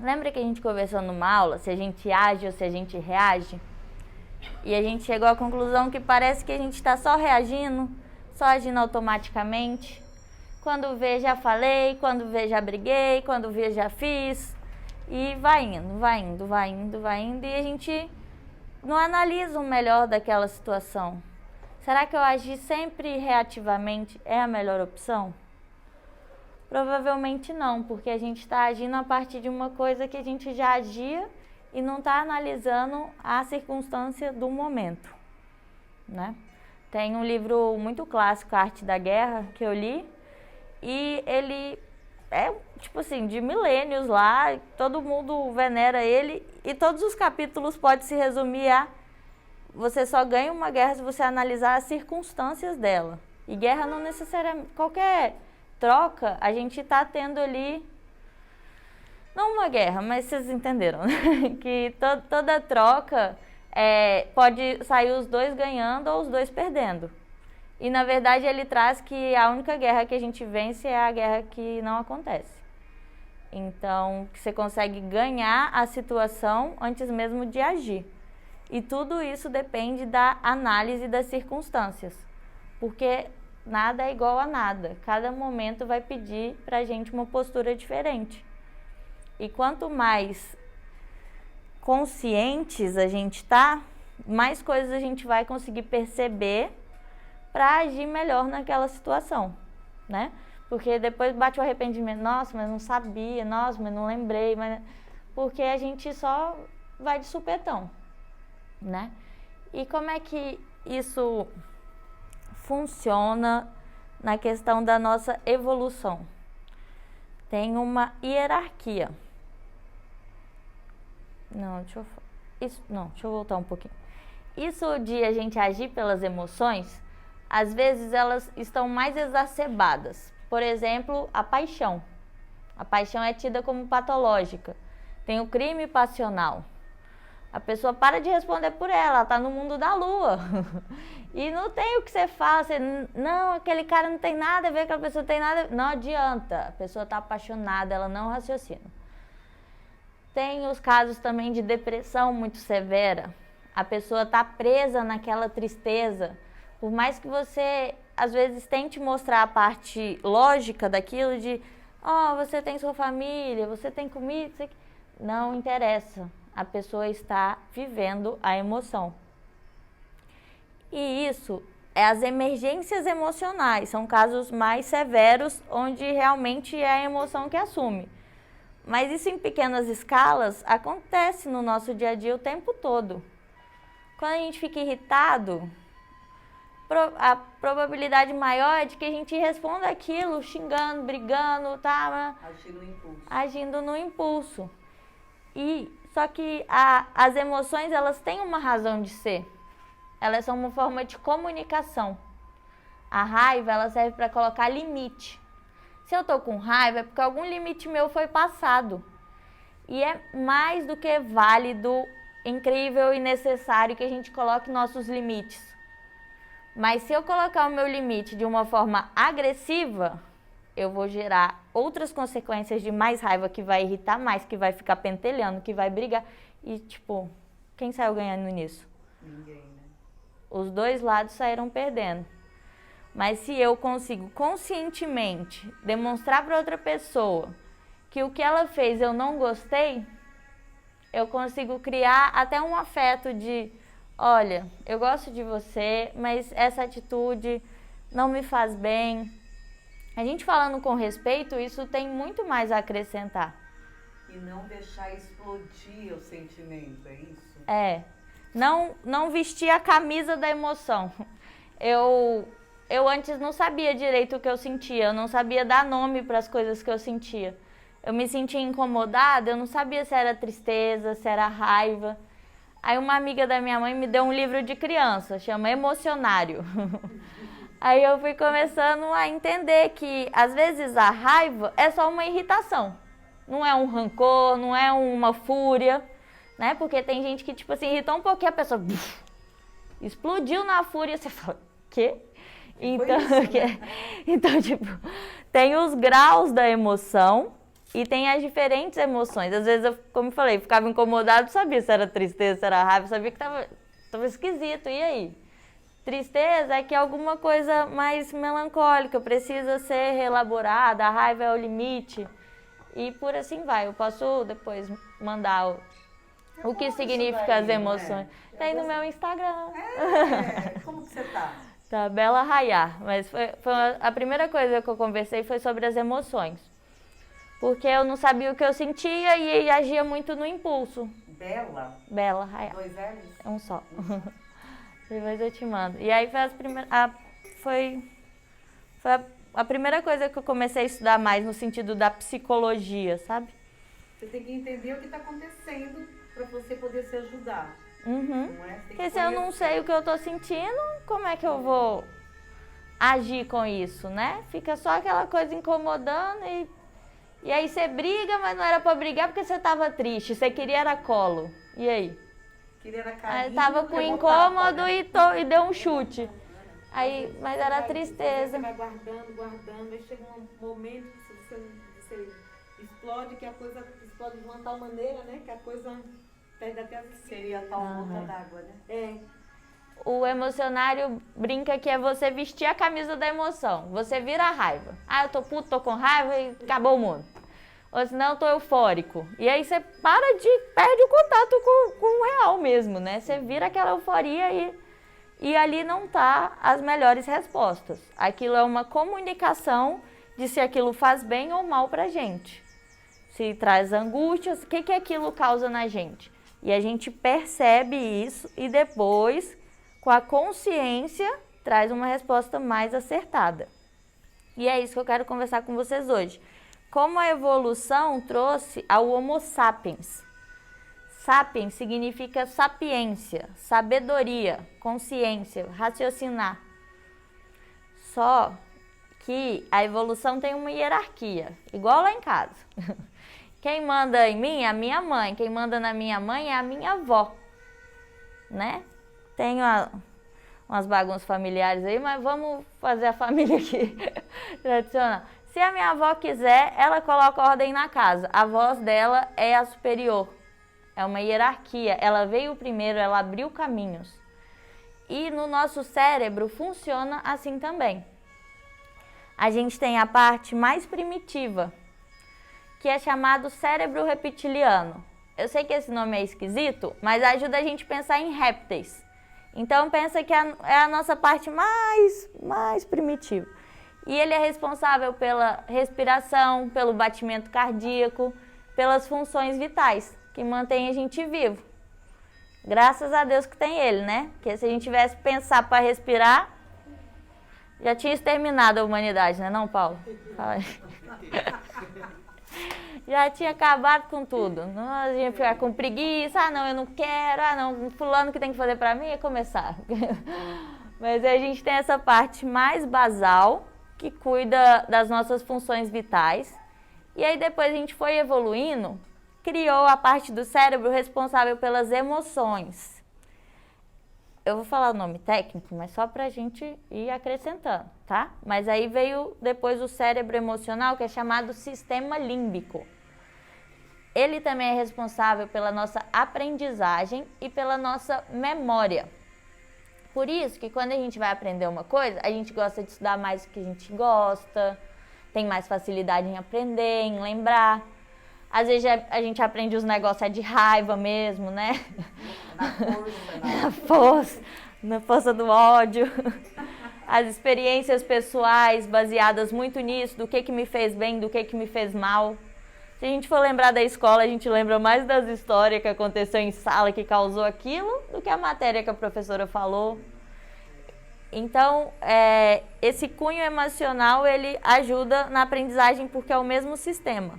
Lembra que a gente conversou numa aula, se a gente age ou se a gente reage? E a gente chegou à conclusão que parece que a gente está só reagindo, só agindo automaticamente. Quando vê, já falei, quando vê, já briguei, quando vê, já fiz. E vai indo, vai indo, vai indo, vai indo. E a gente não analisa o melhor daquela situação. Será que eu agir sempre reativamente é a melhor opção? Provavelmente não, porque a gente está agindo a partir de uma coisa que a gente já agia e não está analisando a circunstância do momento, né? Tem um livro muito clássico, A Arte da Guerra, que eu li, e ele é, tipo assim, de milênios lá, todo mundo venera ele, e todos os capítulos podem se resumir a: você só ganha uma guerra se você analisar as circunstâncias dela. E guerra não necessariamente, qualquer troca, a gente está tendo ali, não uma guerra, mas vocês entenderam, né? Que toda troca pode sair os dois ganhando ou os dois perdendo. E na verdade ele traz que a única guerra que a gente vence é a guerra que não acontece. Então, que você consegue ganhar a situação antes mesmo de agir. E tudo isso depende da análise das circunstâncias. Porque nada é igual a nada. Cada momento vai pedir pra gente uma postura diferente. E quanto mais conscientes a gente tá, mais coisas a gente vai conseguir perceber para agir melhor naquela situação, né? Porque depois bate o arrependimento: nossa, mas não sabia, nossa, mas não lembrei, mas... porque a gente só vai de supetão, né? E como é que isso funciona na questão da nossa evolução? Tem uma hierarquia. Deixa eu voltar um pouquinho. Isso de a gente agir pelas emoções, às vezes elas estão mais exacerbadas. Por exemplo, a paixão. A paixão é tida como patológica. Tem o crime passional. A pessoa para de responder por ela está no mundo da lua. E não tem o que você fala, não, aquele cara não tem nada a ver, aquela pessoa não tem nada a ver. Não adianta, a pessoa está apaixonada, ela não raciocina. Tem os casos também de depressão muito severa. A pessoa está presa naquela tristeza. Por mais que você, às vezes, tente mostrar a parte lógica daquilo de: você tem sua família, você tem comida, não interessa. A pessoa está vivendo a emoção. E isso é as emergências emocionais. São casos mais severos, onde realmente é a emoção que assume. Mas isso em pequenas escalas acontece no nosso dia a dia o tempo todo. Quando a gente fica irritado, a probabilidade maior é de que a gente responda aquilo xingando, brigando, tá? Agindo no impulso. Só que as emoções, elas têm uma razão de ser. Elas são uma forma de comunicação. A raiva, ela serve para colocar limite. Se eu tô com raiva, é porque algum limite meu foi passado. E é mais do que válido, incrível e necessário que a gente coloque nossos limites. Mas se eu colocar o meu limite de uma forma agressiva, eu vou gerar outras consequências de mais raiva, que vai irritar mais, que vai ficar pentelhando, que vai brigar. E, quem saiu ganhando nisso? Ninguém, né? Os dois lados saíram perdendo. Mas se eu consigo conscientemente demonstrar para outra pessoa que o que ela fez eu não gostei, eu consigo criar até um afeto de: olha, eu gosto de você, mas essa atitude não me faz bem. A gente falando com respeito, isso tem muito mais a acrescentar. E não deixar explodir o sentimento, é isso? Não vestir a camisa da emoção. Eu antes não sabia direito o que eu sentia, eu não sabia dar nome para as coisas que eu sentia. Eu me sentia incomodada, eu não sabia se era tristeza, se era raiva. Aí uma amiga da minha mãe me deu um livro de criança, chama Emocionário. Aí eu fui começando a entender que, às vezes, a raiva é só uma irritação. Não é um rancor, não é uma fúria, né? Porque tem gente que, irritou um pouquinho, a pessoa explodiu na fúria, você fala: quê? Então, isso, né? Então, tem os graus da emoção, E tem as diferentes emoções. Às vezes, eu, como eu falei, ficava incomodado, não sabia se era tristeza, se era raiva, sabia que tava esquisito. E aí? Tristeza é que alguma coisa mais melancólica precisa ser reelaborada, a raiva é o limite. E por assim vai. Eu posso depois mandar o que significa as emoções. Tem no meu Instagram. Como que você tá? Tá, Bela Rayar. Mas a primeira coisa que eu conversei foi sobre as emoções. Porque eu não sabia o que eu sentia e agia muito no impulso. Bela Rayar. 2 L's? É um só. Depois eu te mando. E aí foi a primeira coisa que eu comecei a estudar mais no sentido da psicologia, sabe? Você tem que entender o que está acontecendo para você poder se ajudar. Uhum. Não é? Porque se eu não sei o que eu tô sentindo, como é que eu vou agir com isso, né? Fica só aquela coisa incomodando e aí você briga, mas não era pra brigar porque você tava triste, você queria era colo. E aí? Queria era carinho, Aí tava com incômodo e deu um chute. Aí, mas era tristeza. Você vai guardando, aí chega um momento que você explode, que a coisa explode de uma tal maneira, né? Que a coisa perde até a... Seria a tal gota d'água, né? É. O emocionário brinca que é você vestir a camisa da emoção. Você vira a raiva. Ah, eu tô puto, tô com raiva e acabou o mundo. Ou senão eu tô eufórico. E aí você perde o contato com o real mesmo, né? Você vira aquela euforia e ali não tá as melhores respostas. Aquilo é uma comunicação de se aquilo faz bem ou mal pra gente. Se traz angústias, o que aquilo causa na gente? E a gente percebe isso e depois, com a consciência, traz uma resposta mais acertada. E é isso que eu quero conversar com vocês hoje. Como a evolução trouxe ao Homo sapiens. Sapiens significa sapiência, sabedoria, consciência, raciocinar. Só que a evolução tem uma hierarquia, igual lá em casa. Quem manda em mim é a minha mãe, quem manda na minha mãe é a minha avó, né? Tenho umas bagunças familiares aí, mas vamos fazer a família aqui tradicional. Se a minha avó quiser, ela coloca ordem na casa. A voz dela é a superior. É uma hierarquia. Ela veio primeiro, ela abriu caminhos. E no nosso cérebro funciona assim também. A gente tem a parte mais primitiva, que é chamado cérebro reptiliano. Eu sei que esse nome é esquisito, mas ajuda a gente a pensar em répteis. Então pensa que é a nossa parte mais primitiva. E ele é responsável pela respiração, pelo batimento cardíaco, pelas funções vitais, que mantém a gente vivo. Graças a Deus que tem ele, né? Porque se a gente tivesse que pensar para respirar, já tinha exterminado a humanidade, né não, Paulo? Fala aí. Já tinha acabado com tudo. A gente ia ficar com preguiça, não, eu não quero, não, fulano que tem que fazer para mim é começar. Mas a gente tem essa parte mais basal, que cuida das nossas funções vitais. E aí depois a gente foi evoluindo, criou a parte do cérebro responsável pelas emoções. Eu vou falar o nome técnico, mas só pra gente ir acrescentando, tá? Mas aí veio depois o cérebro emocional, que é chamado sistema límbico. Ele também é responsável pela nossa aprendizagem e pela nossa memória. Por isso que quando a gente vai aprender uma coisa, a gente gosta de estudar mais o que a gente gosta, tem mais facilidade em aprender, em lembrar. Às vezes a gente aprende os negócios de raiva mesmo, né? Na força do ódio. As experiências pessoais baseadas muito nisso, do que me fez bem, do que me fez mal. Se a gente for lembrar da escola, a gente lembra mais das histórias que aconteceu em sala que causou aquilo do que a matéria que a professora falou. Então, esse cunho emocional, ele ajuda na aprendizagem porque é o mesmo sistema.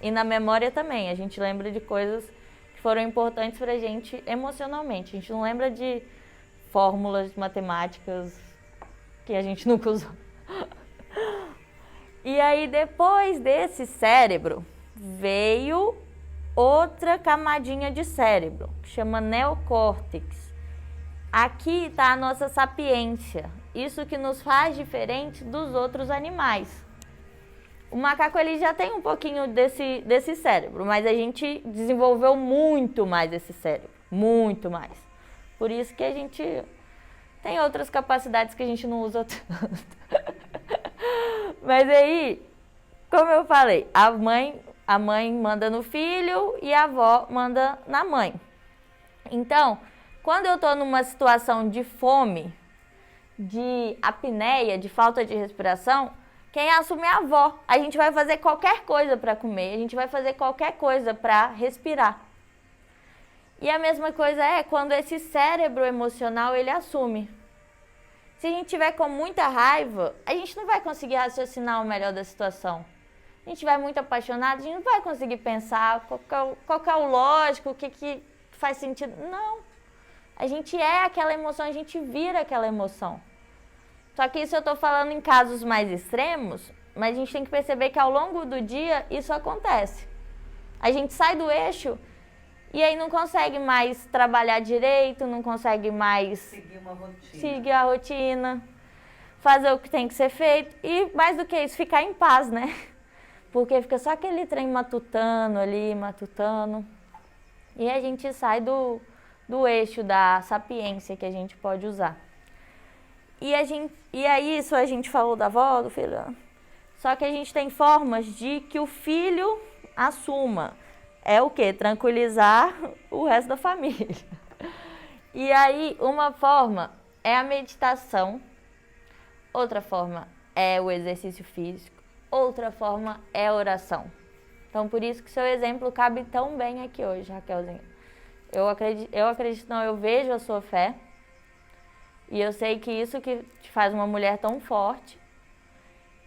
E na memória também, a gente lembra de coisas que foram importantes pra gente emocionalmente. A gente não lembra de fórmulas matemáticas que a gente nunca usou. E aí, depois desse cérebro, veio outra camadinha de cérebro, que chama neocórtex. Aqui está a nossa sapiência, isso que nos faz diferente dos outros animais. O macaco ele já tem um pouquinho desse cérebro, mas a gente desenvolveu muito mais esse cérebro, muito mais. Por isso que a gente tem outras capacidades que a gente não usa tanto. Mas aí, como eu falei, a mãe manda no filho e a avó manda na mãe. Então, quando eu estou numa situação de fome, de apneia, de falta de respiração, quem assume é a avó. A gente vai fazer qualquer coisa para comer, a gente vai fazer qualquer coisa para respirar. E a mesma coisa é quando esse cérebro emocional ele assume. Se a gente tiver com muita raiva, a gente não vai conseguir raciocinar o melhor da situação. A gente vai muito apaixonado, a gente não vai conseguir pensar qual que é o lógico, o que faz sentido. Não. A gente é aquela emoção, a gente vira aquela emoção. Só que isso eu estou falando em casos mais extremos, mas a gente tem que perceber que ao longo do dia isso acontece. A gente sai do eixo e aí não consegue mais trabalhar direito, não consegue mais seguir a rotina, fazer o que tem que ser feito e mais do que isso, ficar em paz, né? Porque fica só aquele trem matutando ali, matutando. E a gente sai do eixo da sapiência que a gente pode usar. E aí isso a gente falou da avó, do filho. Só que a gente tem formas de que o filho assuma. É o quê? Tranquilizar o resto da família. E aí uma forma é a meditação. Outra forma é o exercício físico. Outra forma é a oração. Então por isso que seu exemplo cabe tão bem aqui hoje, Raquelzinha. Eu vejo a sua fé. E eu sei que isso que te faz uma mulher tão forte.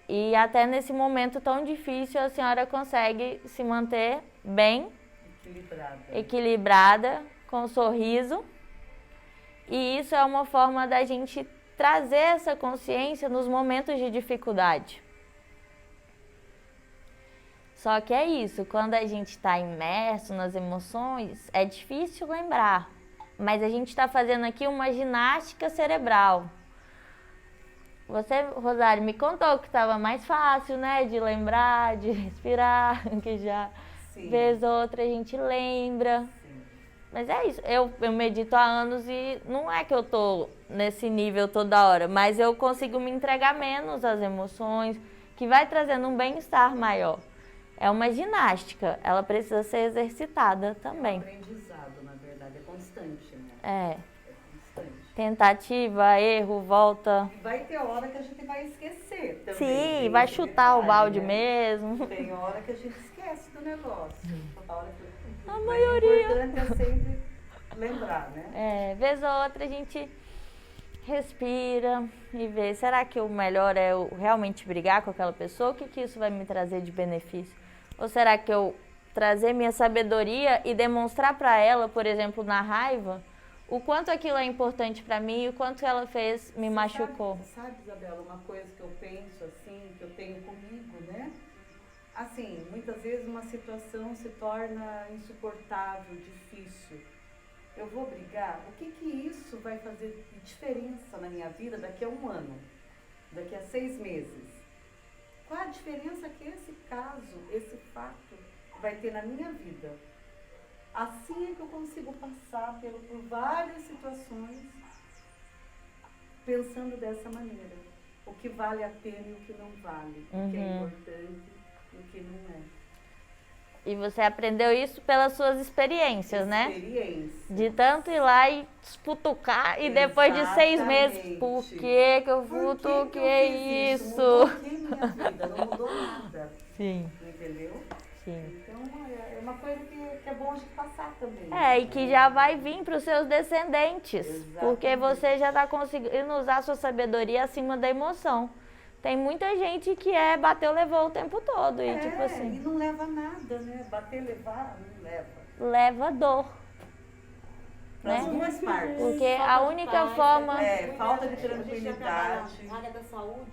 E até nesse momento tão difícil, a senhora consegue se manter bem, equilibrada, com um sorriso. E isso é uma forma da gente trazer essa consciência nos momentos de dificuldade. Só que é isso, quando a gente está imerso nas emoções, é difícil lembrar. Mas a gente está fazendo aqui uma ginástica cerebral. Você, Rosário, me contou que estava mais fácil, né? De lembrar, de respirar, que já vez ou outra a gente lembra. Sim. Mas é isso, eu medito há anos e não é que eu tô nesse nível toda hora, mas eu consigo me entregar menos às emoções, que vai trazendo um bem-estar maior. É uma ginástica, ela precisa ser exercitada também. É um aprendizado, na verdade, é constante, né? É constante. Tentativa, erro, volta. E vai ter hora que a gente vai esquecer também. Sim, vai chutar o balde, né? Mesmo. Tem hora que a gente esquece do negócio. A maioria. O importante é sempre lembrar, né? Vez ou outra a gente respira e vê, será que o melhor é eu realmente brigar com aquela pessoa? O que isso vai me trazer de benefício? Ou será que eu trazer minha sabedoria e demonstrar para ela, por exemplo, na raiva, o quanto aquilo é importante para mim e o quanto ela fez, me machucou? Sabe, Isabela, uma coisa que eu penso assim, que eu tenho comigo, né? Assim, muitas vezes uma situação se torna insuportável, difícil. Eu vou brigar? O que isso vai fazer de diferença na minha vida daqui a 1 ano? Daqui a 6 meses? Qual a diferença que esse caso, esse fato vai ter na minha vida? Assim é que eu consigo passar por várias situações pensando dessa maneira. O que vale a pena e o que não vale. O que é importante e o que não é. E você aprendeu isso pelas suas experiências, né? De tanto ir lá e futucar e depois de 6 meses, por que eu futuquei isso? Não mudou minha vida, não mudou nada. Sim. Entendeu? Sim. Então é uma coisa que é bom a gente passar também. E que já vai vir para os seus descendentes. Exatamente. Porque você já está conseguindo usar a sua sabedoria acima da emoção. Tem muita gente que bateu, levou o tempo todo. E, tipo assim, e não leva nada, né? Bater, levar, não leva. Leva dor. Para as duas partes. Porque a única forma... falta de tranquilidade. A área da saúde...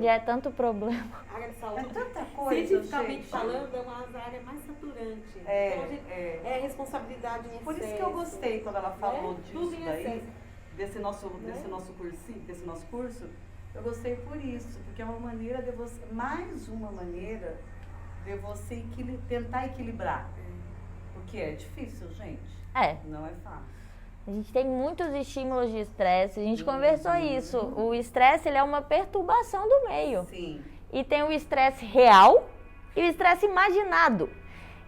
Já é tanto problema. A área de saúde, tanta coisa, cientificamente falando, é uma área mais saturante. É responsabilidade em excesso. Por isso que eu gostei quando ela falou Tudo disso em daí, excesso. desse nosso curso, Eu gostei por isso, porque é uma maneira de você, mais uma maneira de você tentar equilibrar. Porque é difícil, gente. Não é fácil. A gente tem muitos estímulos de estresse, a gente conversou isso. O estresse, ele é uma perturbação do meio. Sim. E tem o estresse real e o estresse imaginado.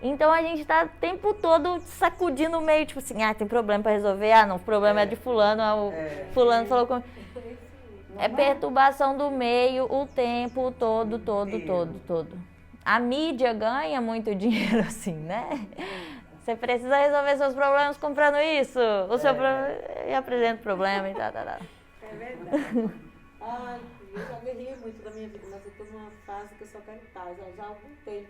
Então a gente tá o tempo todo sacudindo o meio, tipo assim, tem problema para resolver, não, o problema é de fulano, fulano falou com... É perturbação do meio o tempo todo. A mídia ganha muito dinheiro assim, né? Você precisa resolver seus problemas comprando isso. O seu problema... E apresenta o problema e tal. É verdade. Ai, eu já guerrei muito da minha vida, mas eu tô numa fase que eu só quero paz. Já há algum tempo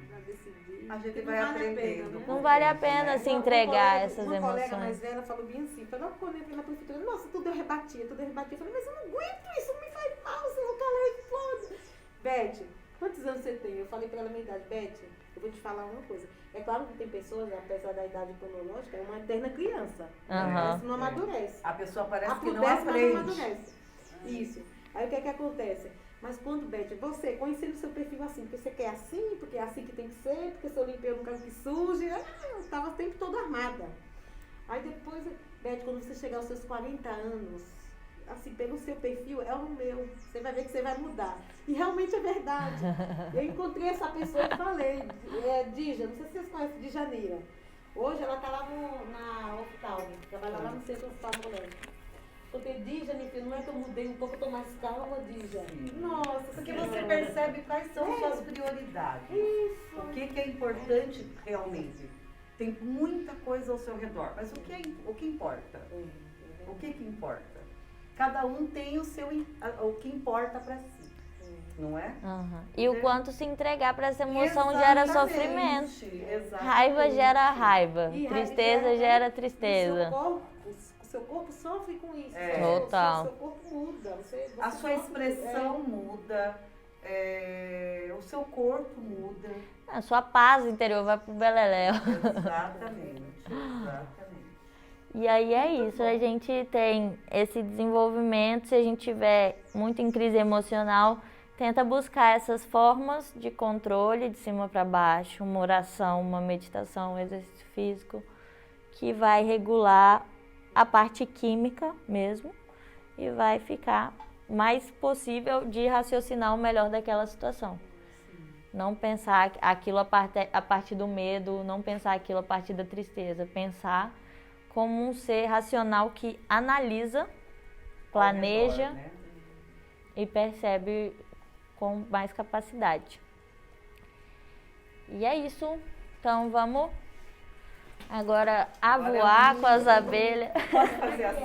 já decidi. A gente vai aprendendo. Né? Não vale a pena se entregar essas emoções. Uma colega mais velha falou bem assim, falou, quando eu entrei na prefeitura, nossa, tudo eu rebatia. Eu falei, mas eu não aguento isso, me faz mal, seu calor explode. Beth, quantos anos você tem? Eu falei pra ela a minha idade, Beth, eu vou te falar uma coisa. É claro que tem pessoas, apesar da idade cronológica, é uma eterna criança. Isso não amadurece. A pessoa parece que não aprende. aprende. Não amadurece. Isso. Aí o que é que acontece? Mas quando, Beth, você conhecendo o seu perfil assim, porque você quer assim, porque é assim que tem que ser, porque se eu limpei eu não quero que suje, eu estava o tempo todo armada. Aí depois, Beth, quando você chegar aos seus 40 anos, assim, pelo seu perfil, é o meu. Você vai ver que você vai mudar. E realmente é verdade. Eu encontrei essa pessoa e falei, Dija, não sei se vocês conhecem, Dijaneira. Hoje ela está lá na oftalmo, trabalha lá no centro oftalmológico. Porque Dija, não é que eu mudei um pouco, eu tô mais calma, Dija. Nossa, porque você percebe quais são suas prioridades. Isso. O que é importante realmente. Tem muita coisa ao seu redor, mas o que importa? O que importa? Cada um tem o que importa para si, não é? E o quanto se entregar para essa emoção gera sofrimento. Exatamente. Raiva gera raiva, tristeza gera tristeza. O seu corpo sofre com isso. Total. O seu corpo muda. A sua expressão muda, o seu corpo muda. A sua paz interior vai pro beleléu. Exatamente. E aí é isso, a gente tem esse desenvolvimento, se a gente tiver muito em crise emocional, tenta buscar essas formas de controle de cima para baixo, uma oração, uma meditação, um exercício físico, que vai regular a parte química mesmo e vai ficar mais possível de raciocinar o melhor daquela situação. Não pensar aquilo a partir do medo, não pensar aquilo a partir da tristeza, pensar como um ser racional que analisa, planeja e percebe com mais capacidade. E é isso. Então vamos agora voar com as abelhas. Posso fazer assim?